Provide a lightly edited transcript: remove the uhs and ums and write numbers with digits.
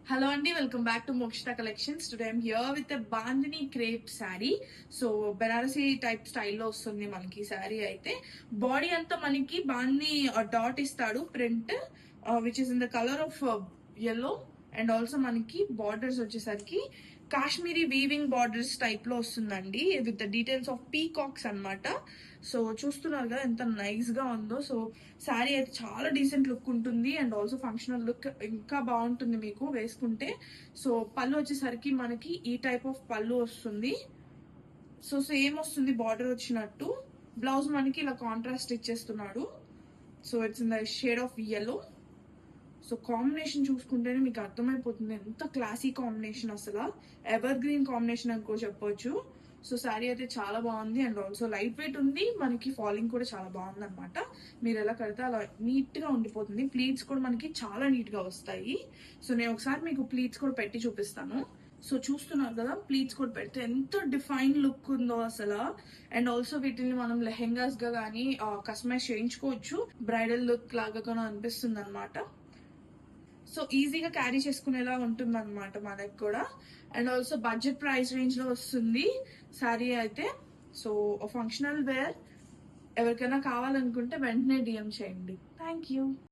Hello Andy, welcome back to Mokshita Collections. Today I'm here with a Bandhani crepe saree. So Banarasi type style lo vastundi manaki saree aithe body anta manaki bandhani dot istadu print which is in the color of yellow and also manaki borders vachesariki Kashmiri weaving borders type lo vastundandi with the details of peacocks anamata. So చూస్తున్నారు కదా ఎంత nice గా ఉందో. So sari అయితే చాలా decent look ఉంటుంది and also functional look ఇంకా బాగుంటుంది మీకు వేసుకుంటే. సో పళ్ళు వచ్చేసరికి మనకి ఈ టైప్ ఆఫ్ పళ్ళు వస్తుంది. సో సేమ్ వస్తుంది బార్డర్ వచ్చినట్టు. బ్లౌజ్ మనకి ఇలా కాంట్రాస్ట్ ఇచ్చేస్తున్నాడు. So it's in the shade of yellow. So combination చూసుకుంటేనే మీకు అర్థమైపోతుంది ఎంత క్లాసీ కాంబినేషన్, అసలు ఎవర్ గ్రీన్ కాంబినేషన్ అనుకో చెప్పొచ్చు. సో శారీ అయితే చాలా బాగుంది అండ్ ఆల్సో లైట్ వెయిట్ ఉంది, మనకి ఫాలింగ్ కూడా చాలా బాగుంది అనమాట. మీరు ఎలా కడితే అలా నీట్ గా ఉండిపోతుంది. ప్లీట్స్ కూడా మనకి చాలా నీట్ గా వస్తాయి. సో నేను ఒకసారి మీకు ప్లీట్స్ కూడా పెట్టి చూపిస్తాను. సో చూస్తున్నారు కదా ప్లీట్స్ కూడా పెడితే ఎంత డిఫైన్ లుక్ ఉందో అసలు. అండ్ ఆల్సో వీటిని మనం లెహెంగాస్ గా కానీ కస్టమైజ్ చేయించుకోవచ్చు. బ్రైడల్ లుక్ లాగా కూడా అనిపిస్తుంది అనమాట. సో ఈజీగా క్యారీ చేసుకునేలా ఉంటుంది అనమాట మనకి కూడా. And also budget price range లో వస్తుంది శారీ అయితే. సో ఫంక్షనల్ వేర్ ఎవరికైనా కావాలనుకుంటే వెంటనే డిఎం చేయండి. Thank you.